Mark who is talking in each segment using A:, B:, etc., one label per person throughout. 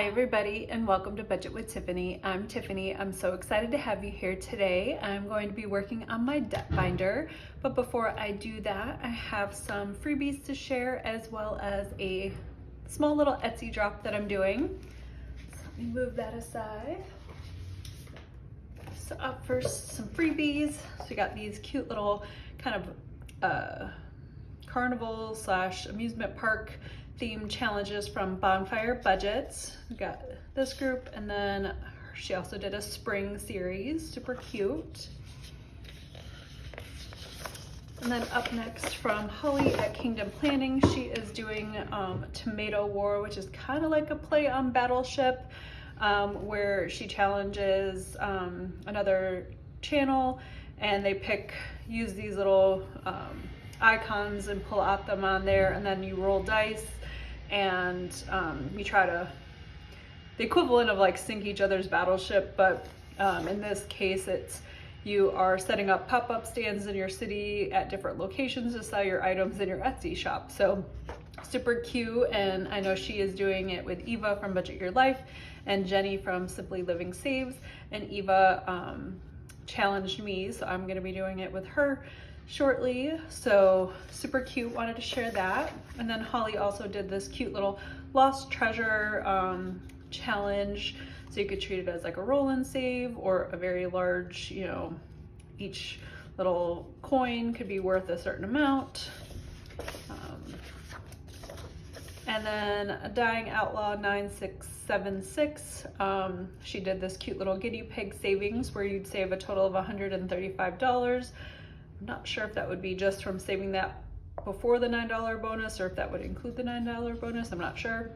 A: Hi everybody and welcome to Budget with Tiffany. I'm Tiffany. I'm so excited to have you here today. I'm going to be working on my debt binder, but before I do that, I have some freebies to share as well as a small little Etsy drop that I'm doing. So let me move that aside. So up first, some freebies. So we got these cute little kind of carnival / amusement park theme challenges from Bonfire Budgets. We got this group, and then she also did a spring series, super cute. And then up next from Holly at Kingdom Planning, she is doing Tomato War, which is kind of like a play on Battleship, where she challenges another channel, and they use these little icons and pull out them on there, and then you roll dice and you try to, the equivalent of like sink each other's battleship, but in this case you are setting up pop-up stands in your city at different locations to sell your items in your Etsy shop. So super cute, and I know she is doing it with Eva from Budget Your Life and Jenny from Simply Living Saves, and Eva challenged me, so I'm going to be doing it with her shortly. So super cute, wanted to share that. And then Holly also did this cute little lost treasure challenge, so you could treat it as like a roll and save or a very large, you know, each little coin could be worth a certain amount. And then Dying Outlaw 9676, she did this cute little guinea pig savings where you'd save a total of $135. I'm not sure if that would be just from saving that before the $9 bonus or if that would include the $9 bonus, I'm not sure.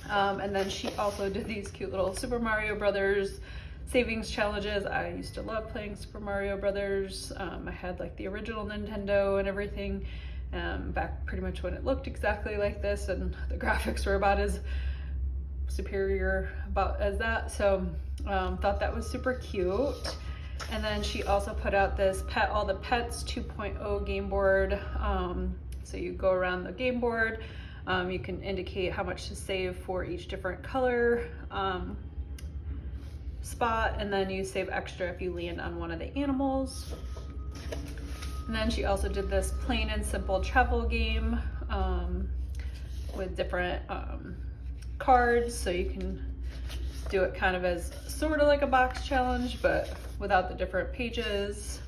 A: And then she also did these cute little Super Mario Brothers savings challenges. I used to love playing Super Mario Brothers. I had like the original Nintendo and everything, back pretty much when it looked exactly like this, and the graphics were about as superior as that. So thought that was super cute. And then she also put out this Pet All the Pets 2.0 game board. So you go around the game board, you can indicate how much to save for each different color spot, and then you save extra if you land on one of the animals. And then she also did this plain and simple travel game with different cards, so you can do it kind of as sort of like a box challenge, but without the different pages.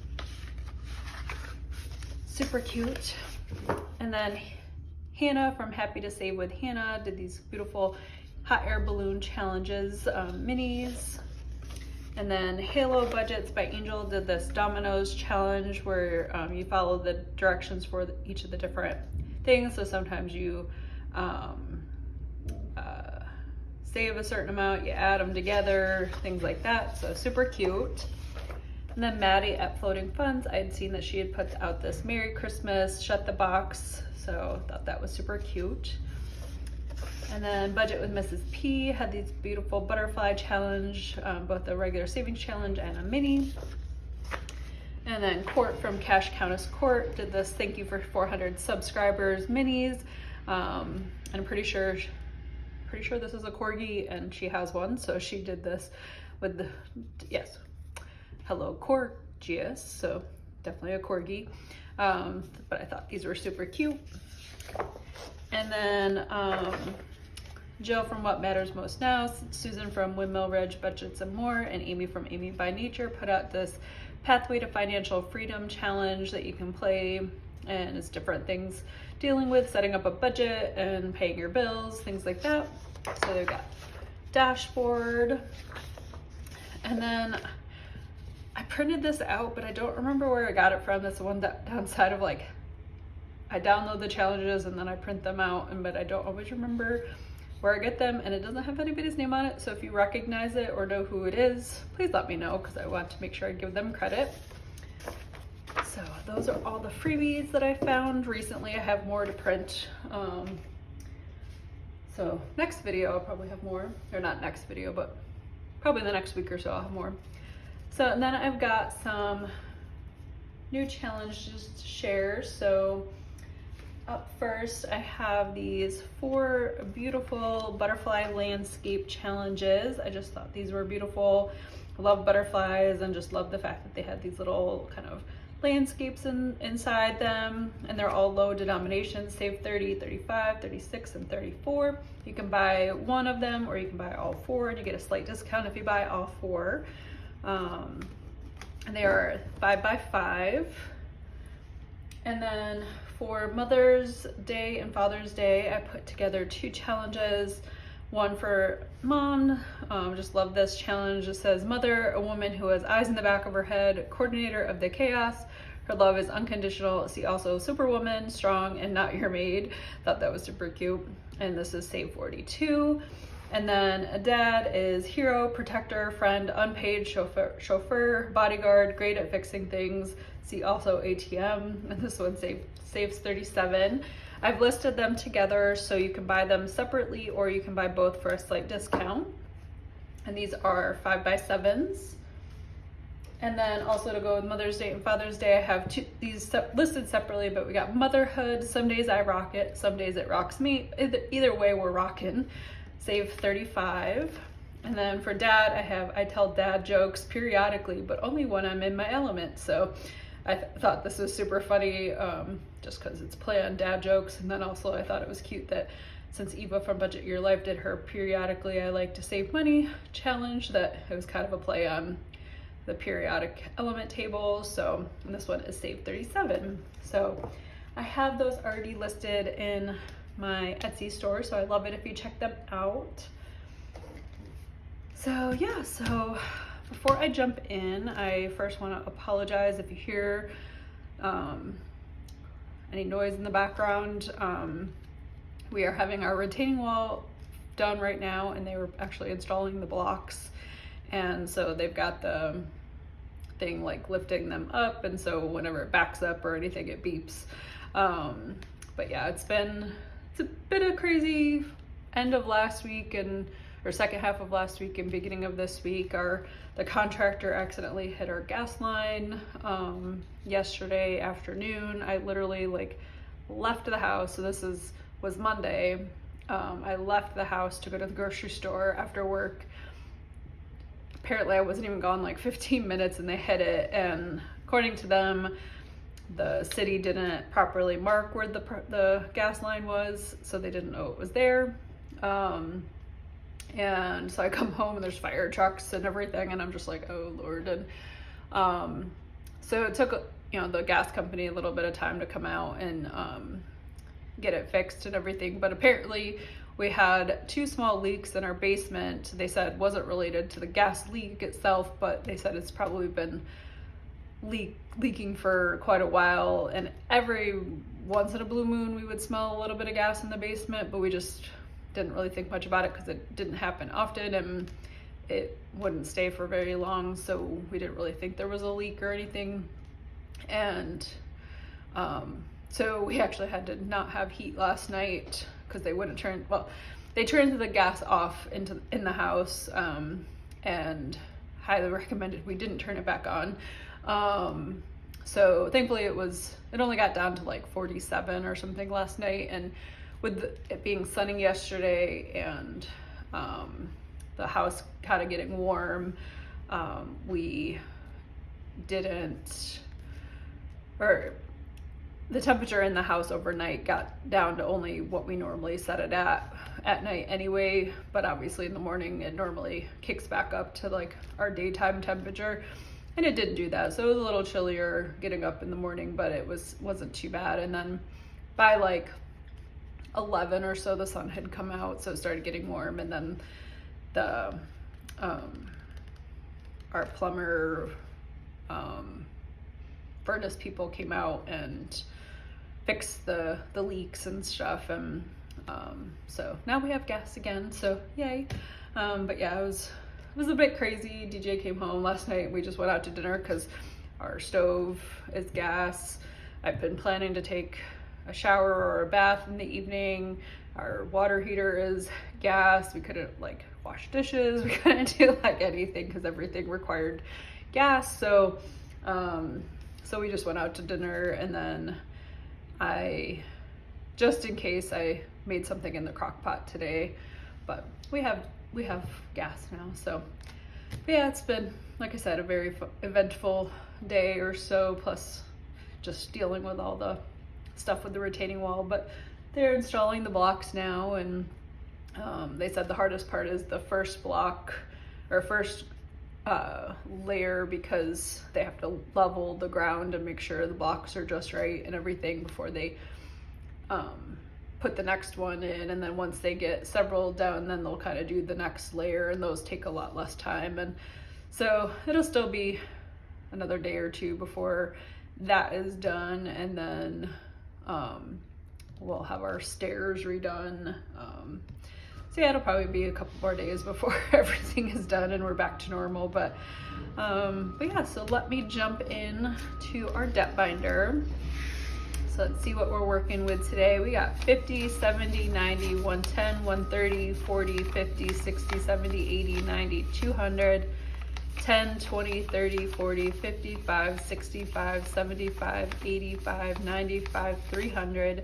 A: Super cute. And then Hannah from Happy to Save with Hannah did these beautiful hot air balloon challenges, minis. And then Halo Budgets by Angel did this dominoes challenge where you follow the directions for each of the different things. So sometimes you save a certain amount, you add them together, things like that. So super cute. And then Maddie at Floating Funds, I had seen that she had put out this Merry Christmas Shut the Box, so I thought that was super cute. And then Budget with Mrs. P had these beautiful butterfly challenge, both a regular savings challenge and a mini. And then Court from Cash Countess Court did this Thank You for 400 Subscribers minis. And I'm pretty sure this is a corgi, and she has one, so she did this with the, yes, hello Corgius, so definitely a corgi. But I thought these were super cute. And then Jill from What Matters Most Now, Susan from Windmill Ridge Budgets and More, and Amy from Amy by Nature put out this Pathway to Financial Freedom challenge that you can play, and it's different things dealing with setting up a budget and paying your bills, things like that. So they've got dashboard. And then I printed this out, but I don't remember where I got it from. That's the one that downside of like, I download the challenges and then I print them out, but I don't always remember where I get them, and it doesn't have anybody's name on it. So if you recognize it or know who it is, please let me know, because I want to make sure I give them credit. So those are all the freebies that I found recently. I have more to print. So next video I'll probably have more, or not next video, but probably the next week or so I'll have more. So, and then I've got some new challenges to share. So up first, I have these 4 beautiful butterfly landscape challenges. I just thought these were beautiful. I love butterflies and just love the fact that they had these little kind of landscapes inside them, and they're all low denominations, save 30, 35, 36, and 34. You can buy one of them or you can buy all 4, and you get a slight discount if you buy all 4. And they are 5 by 5. And then for Mother's Day and Father's Day, I put together 2 challenges. One for mom, just love this challenge. It says, mother, a woman who has eyes in the back of her head, coordinator of the chaos. Her love is unconditional. See also superwoman, strong, and not your maid. Thought that was super cute. And this is save 42. And then a dad is hero, protector, friend, unpaid, chauffeur, bodyguard, great at fixing things. See also ATM. And this one saves 37. I've listed them together so you can buy them separately or you can buy both for a slight discount. And these are 5 by 7s. And then also to go with Mother's Day and Father's Day, I have these listed separately, but we got motherhood. Some days I rock it, some days it rocks me. Either way, we're rocking. Save 35. And then for dad, I tell dad jokes periodically, but only when I'm in my element. So I thought this was super funny, just because it's play on dad jokes. And then also I thought it was cute that since Eva from Budget Your Life did her periodically I like to save money challenge, that it was kind of a play on the periodic element table. So this one is save 37. So I have those already listed in my Etsy store, so I love it if you check them out. So yeah, so before I jump in, I first want to apologize if you hear any noise in the background. We are having our retaining wall done right now, and they were actually installing the blocks, and so they've got the thing like lifting them up, and so whenever it backs up or anything, it beeps. But yeah, it's a bit of crazy end of last week or second half of last week and beginning of this week. The contractor accidentally hit our gas line yesterday afternoon. I literally left the house. So this was Monday. I left the house to go to the grocery store after work. Apparently I wasn't even gone 15 minutes and they hit it, and according to them, the city didn't properly mark where the gas line was, so they didn't know it was there. And so I come home and there's fire trucks and everything, and I'm just like, oh Lord. And so it took the gas company a little bit of time to come out and get it fixed and everything. But apparently we had 2 small leaks in our basement. They said wasn't related to the gas leak itself, but they said it's probably been leaking for quite a while, and every once in a blue moon we would smell a little bit of gas in the basement, but we just didn't really think much about it because it didn't happen often and it wouldn't stay for very long, so we didn't really think there was a leak or anything. And so we actually had to not have heat last night because they wouldn't they turned the gas off in the house, and highly recommended we didn't turn it back on. So thankfully it only got down to 47 or something last night, and with it being sunny yesterday and the house kind of getting warm, the temperature in the house overnight got down to only what we normally set it at night anyway, but obviously in the morning it normally kicks back up to our daytime temperature. And it didn't do that, so it was a little chillier getting up in the morning, but it wasn't too bad. And then by 11 or so, the sun had come out, so it started getting warm. And then our plumber furnace people came out and fixed the leaks and stuff, and so now we have gas again, so yay. But yeah, it was a bit crazy. DJ came home last night. We just went out to dinner because our stove is gas. I've been planning to take a shower or a bath in the evening. Our water heater is gas. We couldn't wash dishes. We couldn't do anything because everything required gas. So we just went out to dinner, and then I just in case I made something in the crock pot today, but we have gas now. So but yeah, it's been, like I said, a very eventful day or so, plus just dealing with all the stuff with the retaining wall. But they're installing the blocks now, and they said the hardest part is the first block or first layer, because they have to level the ground and make sure the blocks are just right and everything before they put the next one in. And then once they get several done, then they'll kind of do the next layer, and those take a lot less time. And so it'll still be another day or two before that is done, and then we'll have our stairs redone. So yeah, it'll probably be a couple more days before everything is done and we're back to normal. But yeah, so let me jump in to our debt binder. So let's see what we're working with today. We got 50, 70, 90, 110, 130, 40, 50, 60, 70, 80, 90, 200, 10, 20, 30, 40, 55, 65, 75, 85, 95, 300,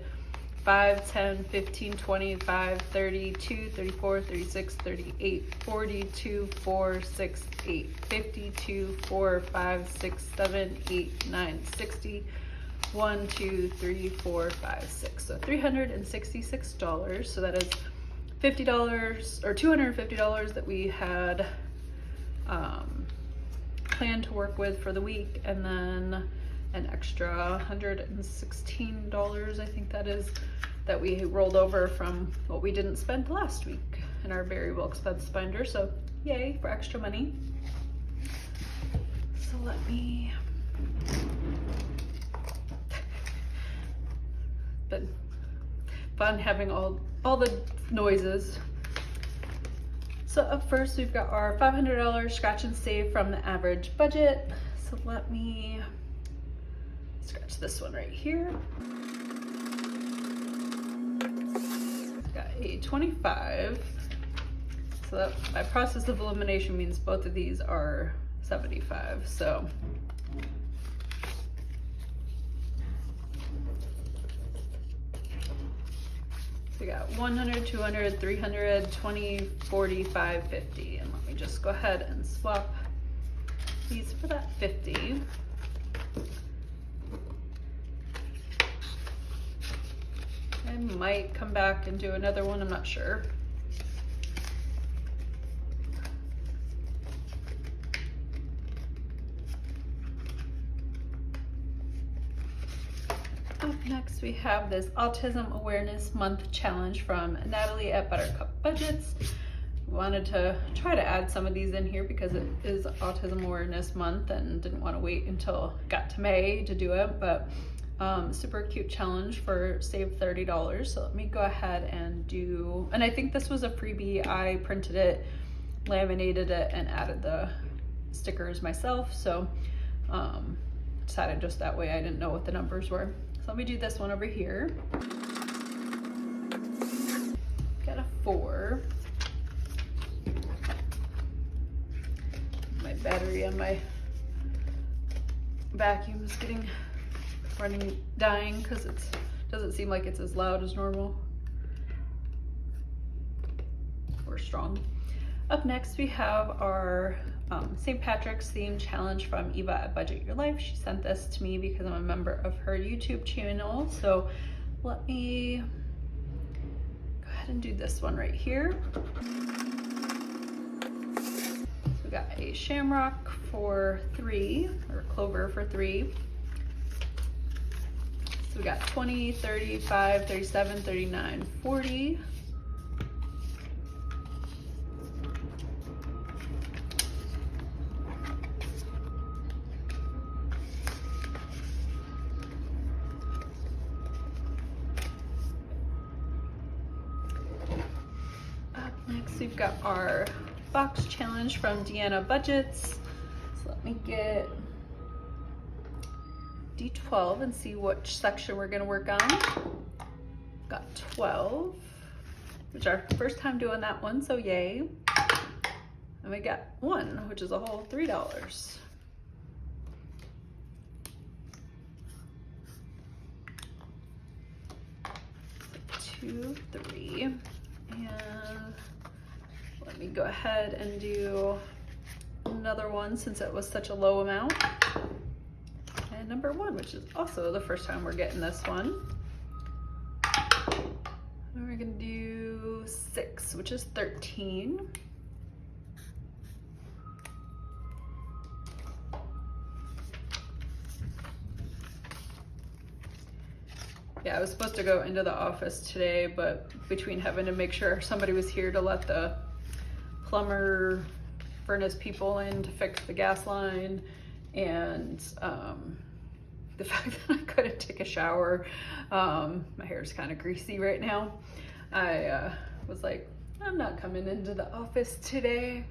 A: 5, 10, 15, 25, 32, 34, 36, 38, 42, 4, 6, 8, 52, 4, 5, 6, 7, 8, 9, 60, 1, 2, 3, 4, 5, 6. So $366. So that is $50 or $250 that we had planned to work with for the week, and then an extra $116, I think that is, that we rolled over from what we didn't spend last week in our variable expense binder. So yay for extra money. So let me, been fun having all the noises. So up first, we've got our $500 scratch and save from the average budget. So let me scratch this one right here. Got a 25. So that by process of elimination means both of these are 75. So we got 100, 200, 300, 20, 40, 5, 50. And let me just go ahead and swap these for that 50. I might come back and do another one, I'm not sure. Up next, we have this Autism Awareness Month Challenge from Natalie at Buttercup Budgets. Wanted to try to add some of these in here because it is Autism Awareness Month and didn't want to wait until it got to May to do it, but super cute challenge for save $30. So let me go ahead and do, and I think this was a freebie. I printed it, laminated it, and added the stickers myself. So decided just that way I didn't know what the numbers were. So let me do this one over here. Got a 4. My battery on my vacuum is dying because it doesn't seem like it's as loud as normal or strong. Up next, we have our St. Patrick's theme challenge from Eva at Budget Your Life. She sent this to me because I'm a member of her YouTube channel. So let me go ahead and do this one right here. So we got a shamrock for 3, or clover for 3. So we got 20, 35, 37, 39, 40. Up next, we've got our box challenge from Deanna Budgets. So let me get D12 and see which section we're gonna work on. Got 12, which is our first time doing that one, so yay. And we got 1, which is a whole $3. 2, 3. And let me go ahead and do another one since it was such a low amount. And number 1, which is also the first time we're getting this one. And we're gonna do 6, which is 13. Yeah, I was supposed to go into the office today, but between having to make sure somebody was here to let the plumber furnace people in to fix the gas line, and the fact that I couldn't take a shower, my hair's kind of greasy right now, I was like, I'm not coming into the office today.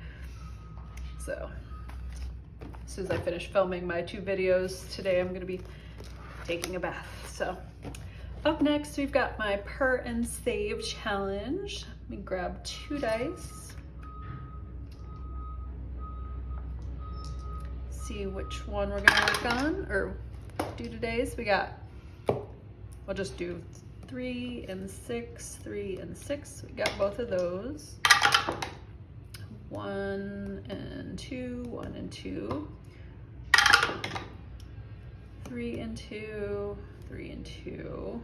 A: So as soon as I finish filming my 2 videos today, I'm gonna be taking a bath. So up next, we've got my Per and Save challenge. Let me grab 2 dice. See which one we're gonna work on or do today. So we got, we'll just do 3 and 6, 3 and 6. We got both of those. 1 and 2, 1 and 2. 3 and 2, 3 and 2.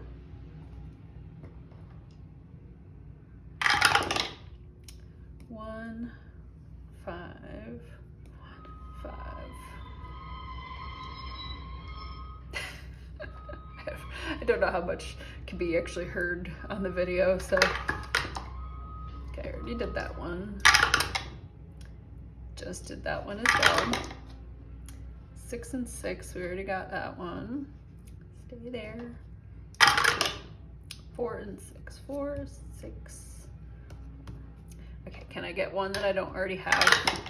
A: 1, 5, 1, 5. I don't know how much can be actually heard on the video, so. Okay, I already did that one. Just did that one as well. 6 and 6, we already got that one. Stay there. 4 and 6, 4, 6. Okay, can I get one that I don't already have?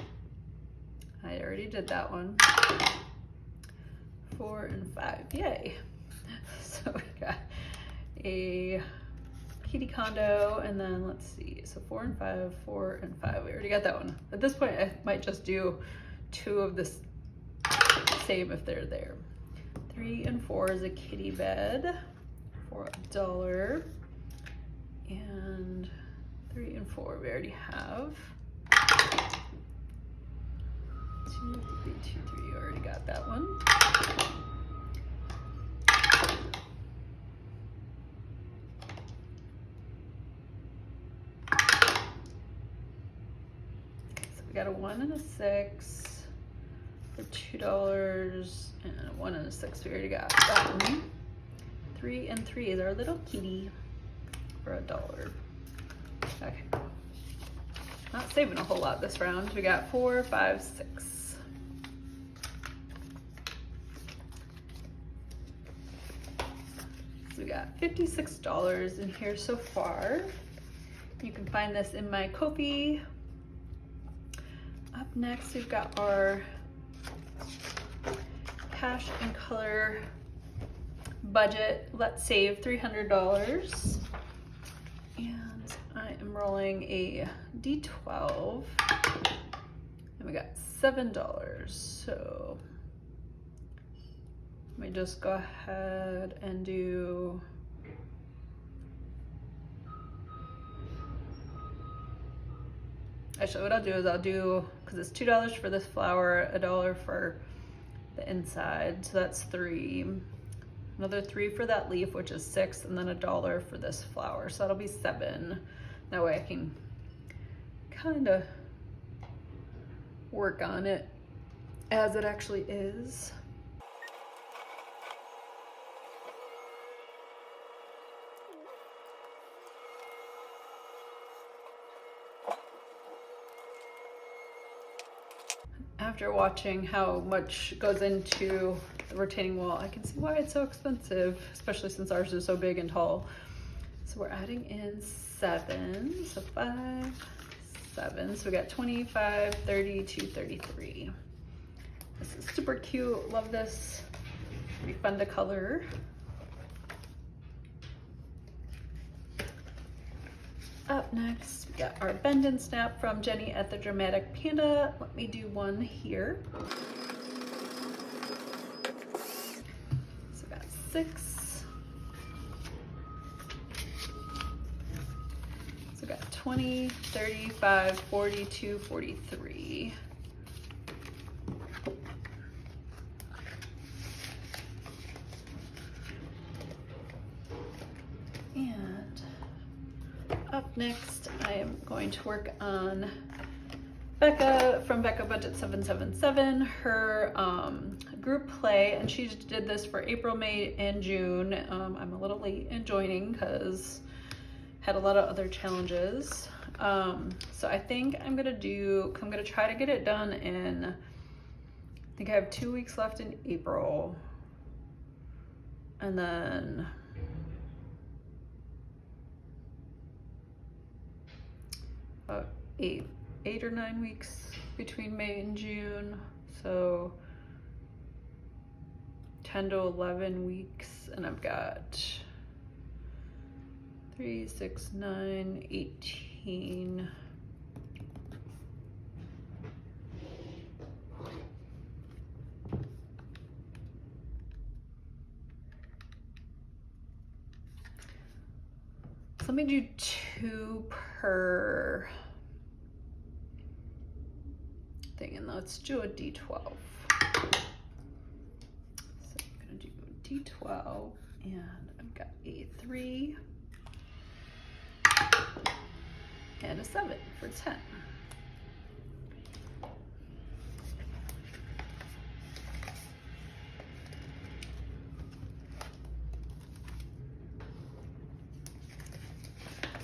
A: I already did that one. 4 and 5, yay. So we got a kitty condo, and then let's see, so 4 and 5, 4 and 5, we already got that one. At this point, I might just do 2 of this same if they're there. 3 and 4 is a kitty bed for $1, and 3 and 4 we already have. 2, 3, 2, 3, already got that one. So we got a 1 and a 6 for $2, and a 1 and a 6 we already got that one. 3 and 3 is our little kitty for $1. Okay, not saving a whole lot this round. We got 4, 5, 6. So we got $56 in here so far. You can find this in my Ko-fi. Up next, we've got our cash and color budget. Let's save $300. And I am rolling a D12. And we got $7. So let me just go ahead and do actually what I'll do is I'll do, because it's $2 for this flower, $1 for the inside, so that's 3. Another 3 for that leaf, which is 6, and then $1 for this flower, so that'll be 7. That way I can kind of work on it as it actually is. After watching how much goes into the retaining wall, I can see why it's so expensive, especially since ours is so big and tall. So we're adding in 7, so 5, 7. So we got 25, 32, 33. This is super cute, love this. It'll be fun to color. Up next, we got our Bend and Snap from Jenny at the Dramatic Panda. Let me do one here. So we got 6, 20, 35, 42, 43. And up next, I am going to work on Becca from Becca Budget 777, her group play, and she did this for April, May, and June. I'm a little late in joining because had a lot of other challenges. So I think I'm gonna try to get it done in, I think I have 2 weeks left in April, and then about eight or 9 weeks between May and June, so 10 to 11 weeks, and I've got 3, 6, 9, 18. So let me do 2 per thing, and let's do a D12. So I'm gonna do D12, and I've got a 3 and a 7 for 10.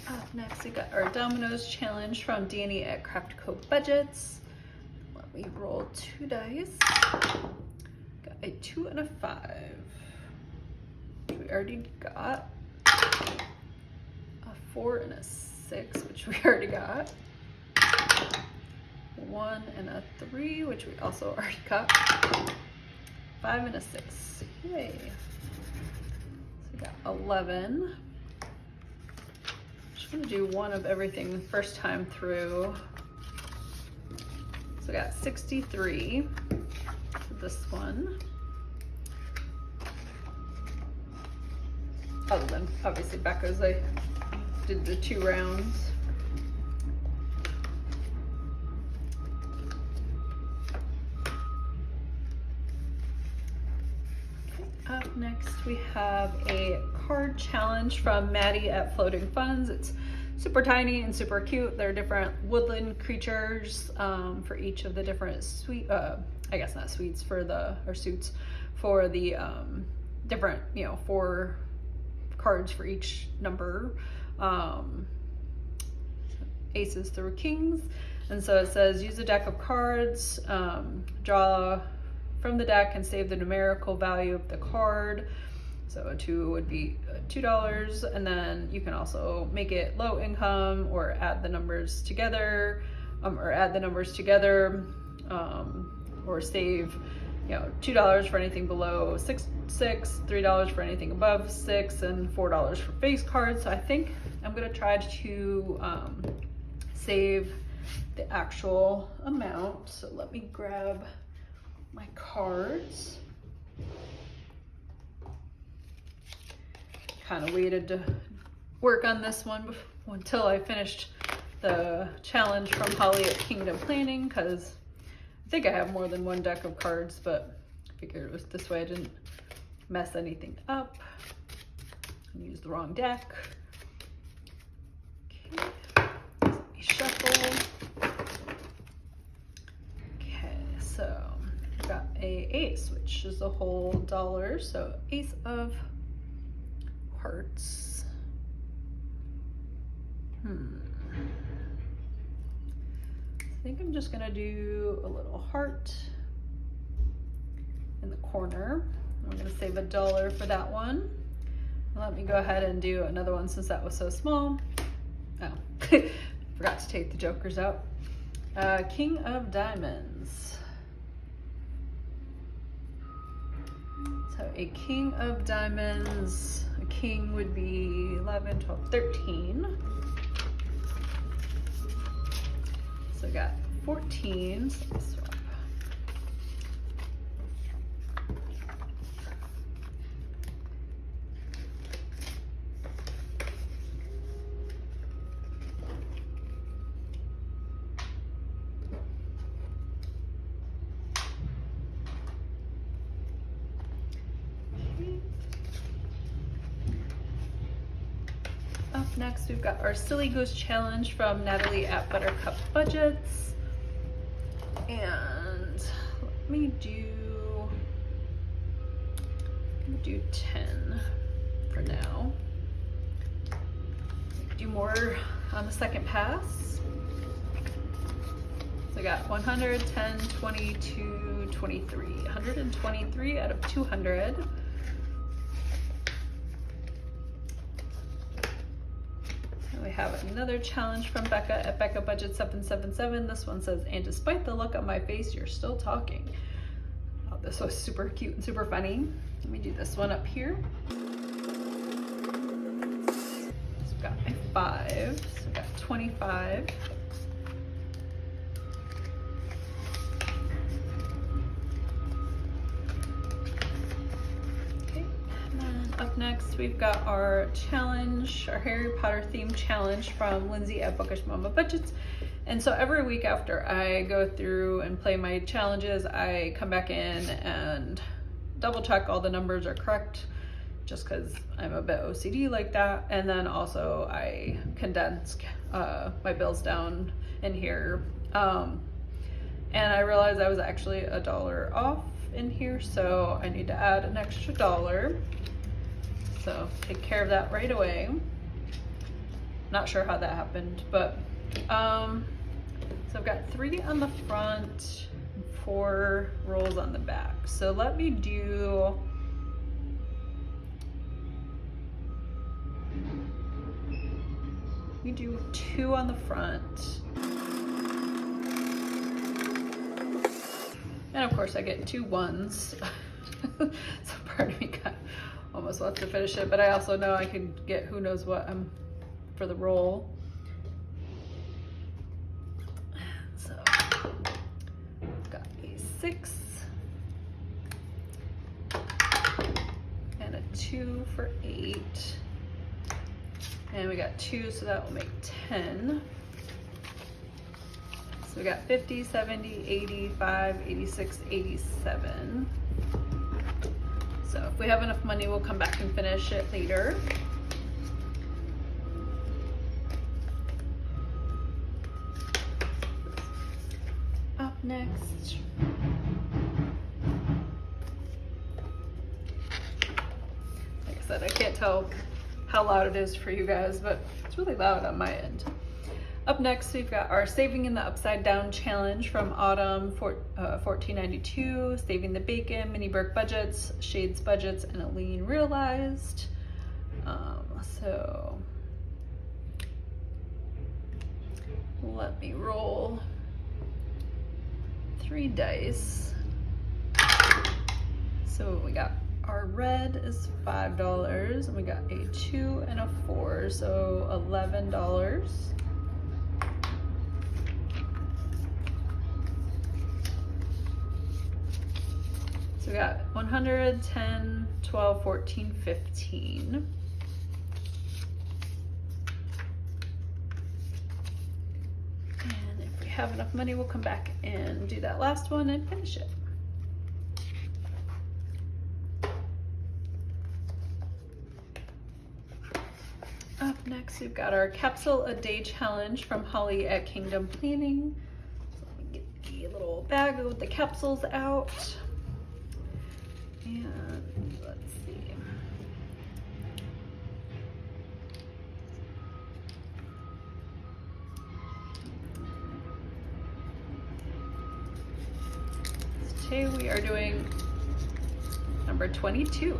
A: Up next, we got our Dominoes challenge from Danny at Craft Co Budgets. Let me roll 2 dice. Got a 2 and a 5, which we already got. A 4 and a 6, which we already got. 1 and a 3, which we also already got. 5 and a 6. Yay. So we got 11. Just gonna do 1 of everything the first time through. So I got 63 for this one. Other than obviously Becca's, I did the 2 rounds. Okay, up next we have a card challenge from Maddie at Floating Funds. It's super tiny and super cute. They're different woodland creatures for each of the different suite, I guess not suites, for the, or suits for the different, 4 cards for each number. Aces through kings. And so it says use a deck of cards, draw from the deck and save the numerical value of the card. So a 2 would be $2, and then you can also make it low income or add the numbers together, or save, $2 for anything below 6, $3 for anything above 6, and $4 for face cards. So I think I'm gonna try to save the actual amount. So let me grab my cards. Kind of waited to work on this one until I finished the challenge from Holly at Kingdom Planning, because I think I have more than 1 deck of cards, but I figured it was this way I didn't mess anything up and use the wrong deck. Okay, let me shuffle. Okay, so I've got a ace, which is a whole $1, so ace of hearts. I think I'm just gonna do a little heart in the corner. I'm gonna save $1 for that one. Let me go ahead and do another one since that was so small. Oh, forgot to take the jokers out. King of Diamonds. So a King of Diamonds, a king would be 11, 12, 13. So I got 14, so let's swap. Next, we've got our Silly Goose Challenge from Natalie at Buttercup Budgets. And let me do 10 for now. Do more on the second pass. So I got 100, 10, 22, 23. 123 out of 200. We have another challenge from Becca at Becca Budget 777. This one says, and despite the look on my face, you're still talking. Oh, this was super cute and super funny. Let me do this one up here. So I've got my 5, so I've got 25. Up next, we've got our challenge, our Harry Potter themed challenge from Lindsay at Bookish Mama Budgets. And so every week after I go through and play my challenges, I come back in and double check all the numbers are correct, just because I'm a bit OCD like that. And then also I condense my bills down in here. And I realized I was actually $1 off in here, so I need to add an extra $1. So take care of that right away. Not sure how that happened, but so I've got 3 on the front, 4 rolls on the back. So let me do we do 2 on the front. And of course I get 2 ones. So part of me almost wants to finish it, but I also know I can get who knows what for the roll. So got a 6 and a 2 for 8, and we got 2, so that will make 10. So we got 50, 70, 85, 86, 87. So if we have enough money, we'll come back and finish it later. Up next, like I said, I can't tell how loud it is for you guys, but it's really loud on my end. Up next, we've got our Saving in the Upside Down Challenge from Autumn 1492, Saving the Bacon, Mini Burke Budgets, Shades Budgets, and Aline Realized. So let me roll 3 dice. So we got our red is $5, and we got a 2 and a 4, so $11. So we got 100, 10, 12, 14, 15. And if we have enough money, we'll come back and do that last one and finish it. Up next, we've got our Capsule a Day Challenge from Holly at Kingdom Planning. So let me get the little bag with the capsules out. And let's see. So today we are doing number 22.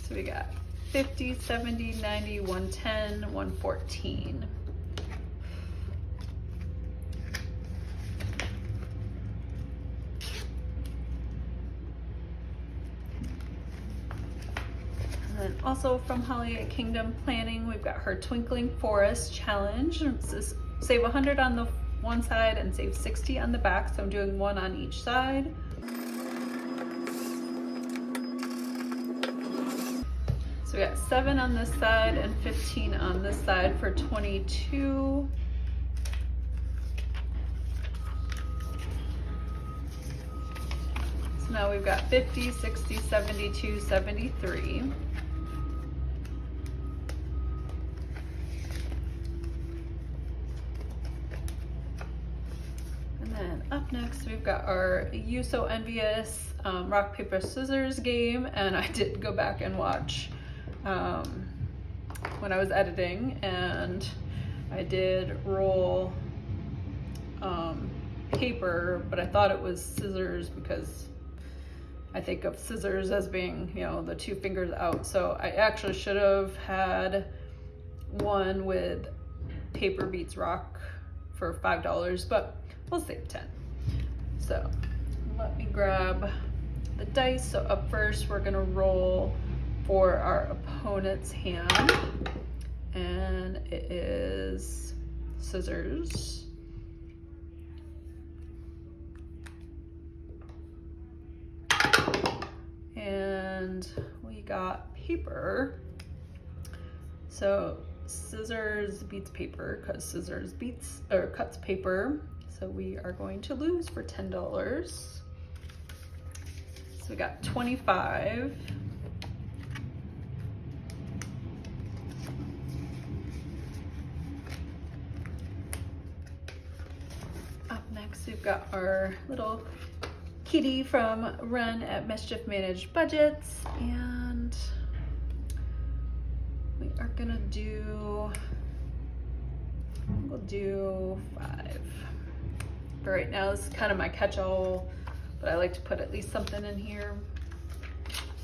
A: So we got 50, 70, 90, 110, 114. And also from Holly at Kingdom Planning, we've got her Twinkling Forest Challenge. It says save 100 on the one side and save 60 on the back, so I'm doing 1 on each side. So we got 7 on this side and 15 on this side for 22. now we've got 50, 60, 72, 73. And then up next, we've got our You So Envious rock, paper, scissors game. And I did go back and watch when I was editing, and I did roll paper, but I thought it was scissors because I think of scissors as being, you know, the two fingers out. So I actually should have had one with paper beats rock for $5, but we'll save 10. So let me grab the dice. So up first, we're gonna roll for our opponent's hand, and it is scissors. And we got paper. So scissors beats paper because scissors beats or cuts paper. So we are going to lose for $10. So we got 25. Up next, we've got our little kitty from Run at Mischief Managed Budgets, and we are gonna do, we'll do 5. But right now, this is kind of my catch-all, but I like to put at least something in here.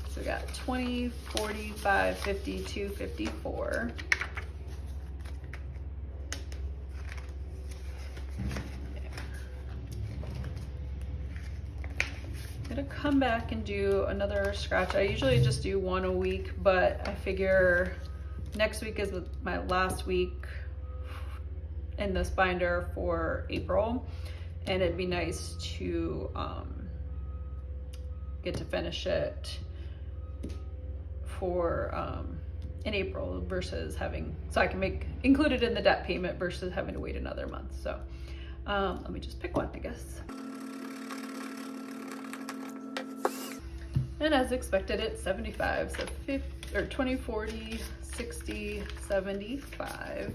A: So we got 20, 45, 52, 54. I'm gonna come back and do another scratch. I usually just do one a week, but I figure next week is my last week in this binder for April, and it'd be nice to get to finish it for in April versus having, so I can include it in the debt payment versus having to wait another month. So let me just pick one, I guess. And as expected, it's 75, so 20, 40, 60, 75.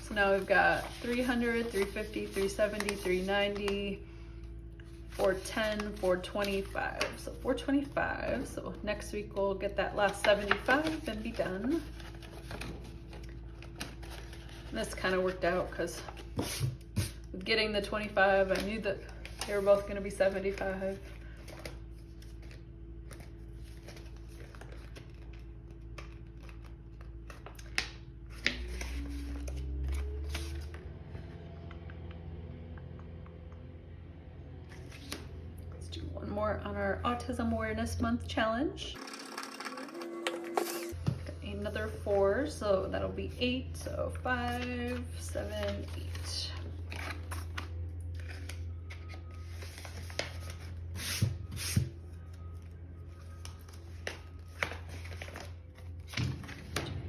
A: So now we've got 300, 350, 370, 390, 410, 425. So 425, so next week we'll get that last 75 and be done. And this kind of worked out because with getting the 25, I knew that they were both gonna be 75. One more on our Autism Awareness Month challenge. Got another 4, so that'll be 8. So 5, 7, 8.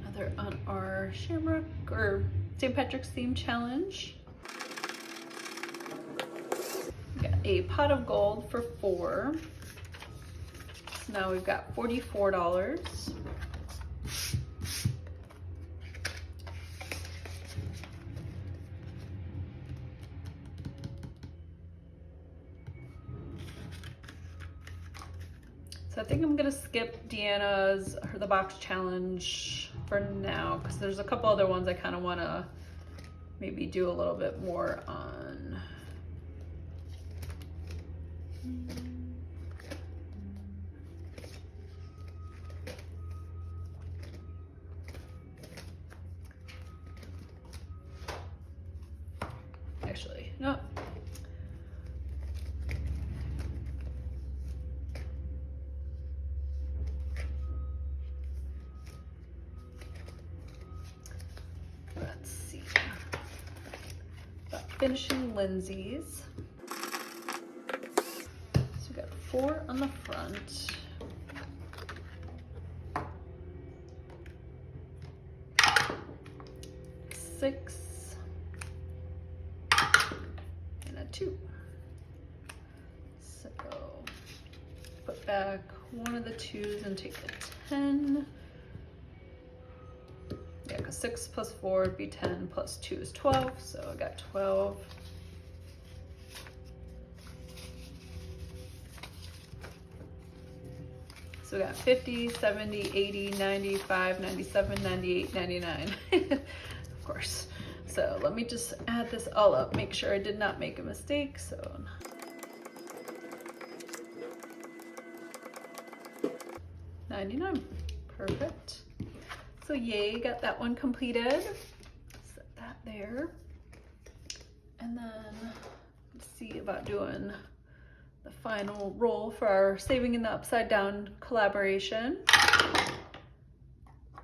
A: Another on our Shamrock or St. Patrick's theme challenge. A pot of gold for 4. So now we've got $44. So I think I'm gonna skip Deanna's the box challenge for now because there's a couple other ones I kind of want to maybe do a little bit more on. Actually, no. Let's see. About finishing Lindsay's. So we got 4 on the front. Six. And a 2. So back one of the 2s and take the 10. Yeah, because 6 plus 4 would be 10, plus 2 is 12, so I got 12. So we got 50, 70, 80, 95, 97, 98, 99. Of course. So let me just add this all up, make sure I did not make a mistake. So 99, perfect. So yay, got that one completed. Set that there. And then let's see about doing the final roll for our saving in the upside down collaboration.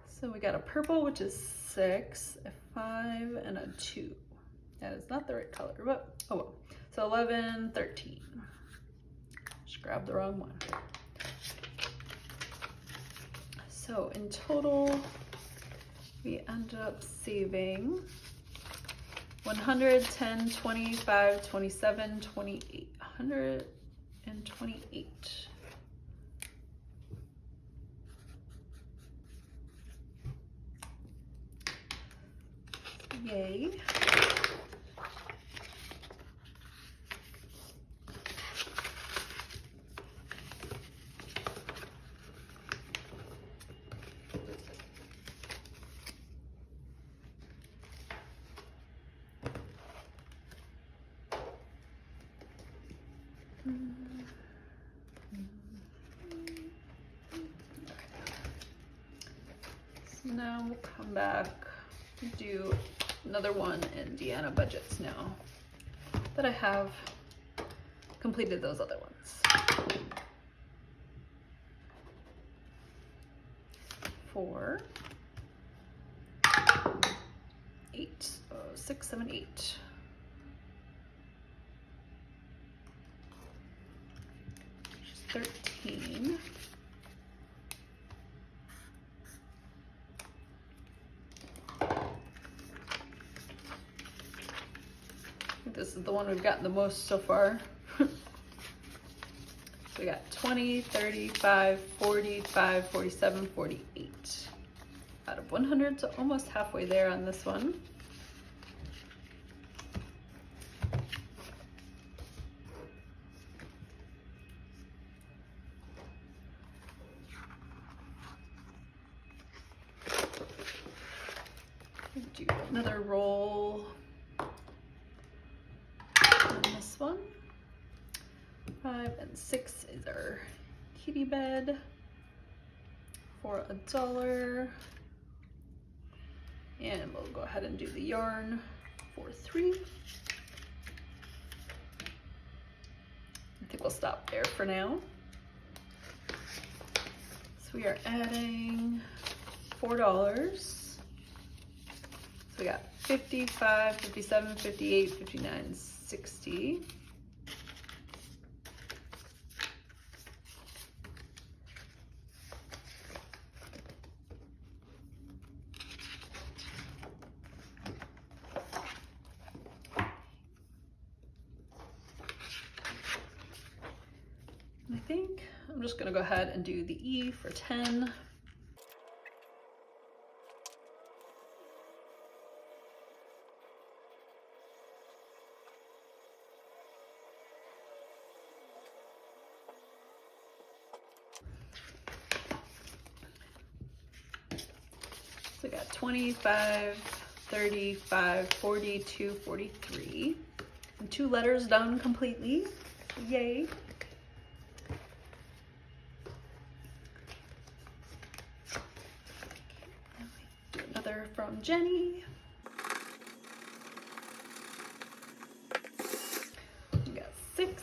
A: So we got a purple, which is 6, a 5, and a 2. That is not the right color, but oh well. So 11, 13. Just grabbed the wrong one. So in total, we ended up saving 110, 25, 27, 28, 128. Yay. So now we'll come back and do another one in Deanna budgets now that I have completed those other ones. 4, 8, 6, 7, 8. Which is 13. This is the one we've gotten the most so far. So we got 20, 35, 45, 47, 48 out of 100, so almost halfway there on this one. Do another roll on this one. 5 and 6 is our kitty bed for $1. And we'll go ahead and do the yarn for 3. I think we'll stop there for now. So we are adding $4. So we got 55, 57, 58, 59, 60. I think I'm just gonna go ahead and do the E for 10. So we got 25, 35, 42, 43, and 2 letters done completely. Yay. Do another from Jenny. We got 6.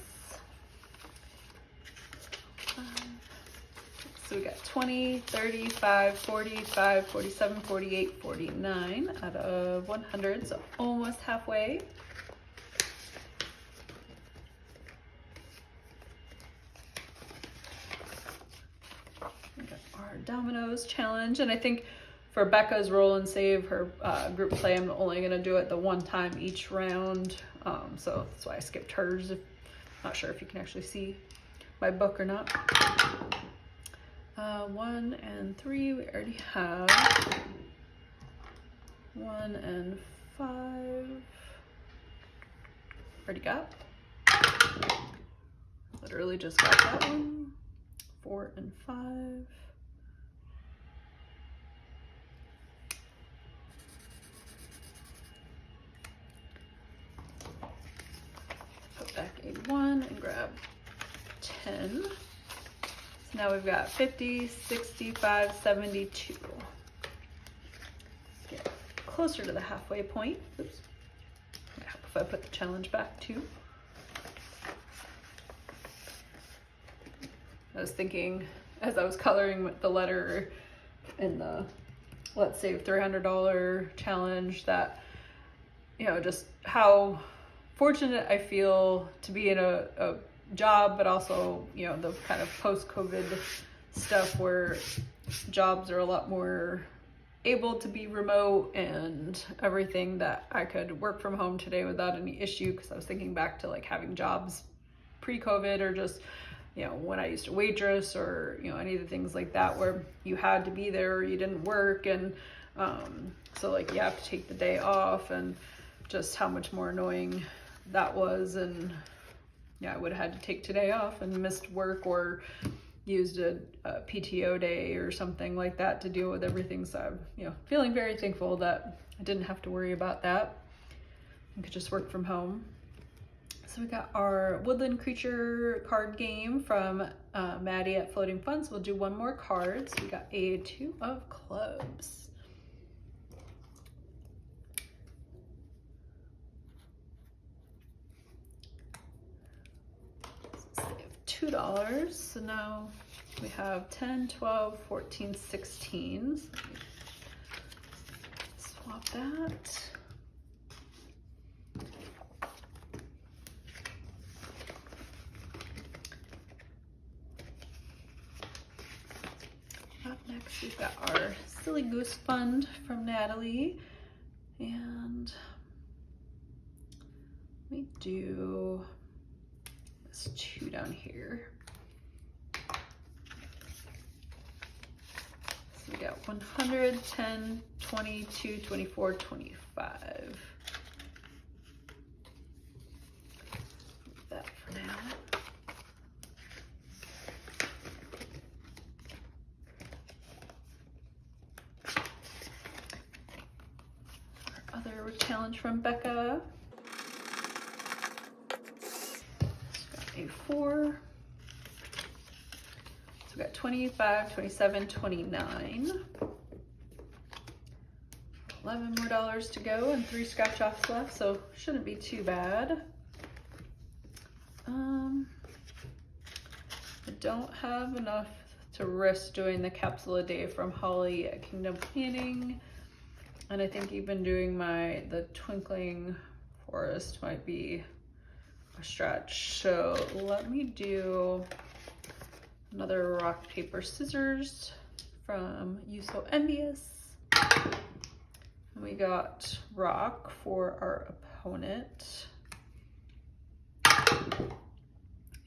A: So we got 20, 35, 45, 47, 48, 49 out of 100, so almost halfway. We got our dominoes challenge, and I think for Becca's roll and save, her group play, I'm only gonna do it the one time each round, so that's why I skipped hers. Not sure if you can actually see my book or not. 1 and 3 we already have. 1 and 5 already got. Literally just got that one. 4 and 5. Put back a 1 and grab 10. So now we've got 50, 65, 72. Let's get closer to the halfway point. Oops. I hope if I put the challenge back too. I was thinking as I was coloring the letter in the Let's Save $300 challenge that, you know, just how fortunate I feel to be in a job, but also, you know, the kind of post-COVID stuff where jobs are a lot more able to be remote and everything, that I could work from home today without any issue. Because I was thinking back to like having jobs pre-COVID, or just, you know, when I used to waitress, or, you know, any of the things like that where you had to be there or you didn't work. And so like you have to take the day off, and just how much more annoying that was. And yeah, I would have had to take today off and missed work, or used a PTO day or something like that to deal with everything. So I'm, you know, feeling very thankful that I didn't have to worry about that. I could just work from home. So we got our Woodland Creature card game from Maddie at Floating Funds. We'll do one more card. So we got a 2 of clubs. Save $2. So now we have 10, 12, 14, 16. So swap that. Up next, we've got our Silly Goose Fund from Natalie. And let me do this 2 down here. So we got 100, 10, 22, 24, 25. That for now. Other challenge from Becca. A 4. So we got 25, 27, 29. $11 more to go and 3 scratch offs left, so shouldn't be too bad. I don't have enough to risk doing the capsule a day from Holly at Kingdom Planning. And I think even doing the Twinkling Forest might be a stretch. So let me do another rock, paper, scissors from You So Envious. And we got rock for our opponent.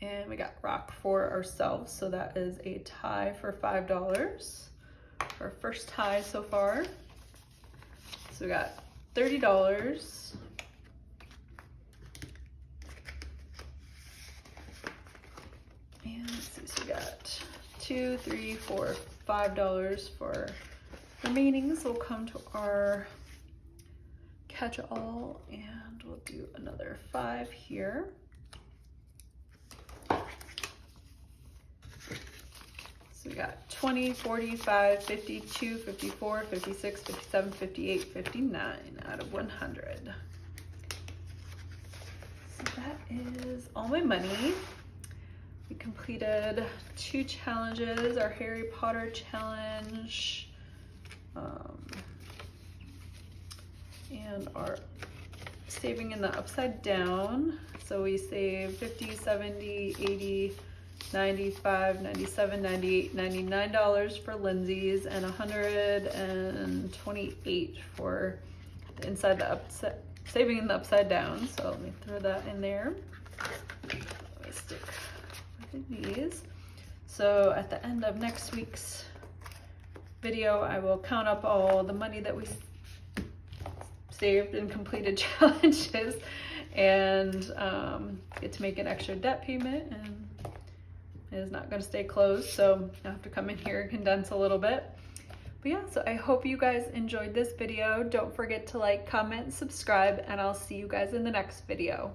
A: And we got rock for ourselves. So that is a tie for $5. Our first tie so far. So we got $30. And let's see, so we got $2, $3, $4, $5 for remaining. So we'll come to our catch-all and we'll do another 5 here. So we got 20, 45, 52, 54, 56, 57, 58, 59 out of 100. So that is all my money. We completed 2 challenges, our Harry Potter challenge, and our saving in the upside down. So we saved 50, 70, 80, 95, 97, 98, $99 for Lindsay's, and 128 for the inside the upside, saving in the upside down. So let me throw that in there. Let me stick my these. So at the end of next week's video, I will count up all the money that we saved and completed challenges, and get to make an extra debt payment, and it is not going to stay closed, so I have to come in here and condense a little bit. But yeah, so I hope you guys enjoyed this video. Don't forget to like, comment, subscribe, and I'll see you guys in the next video.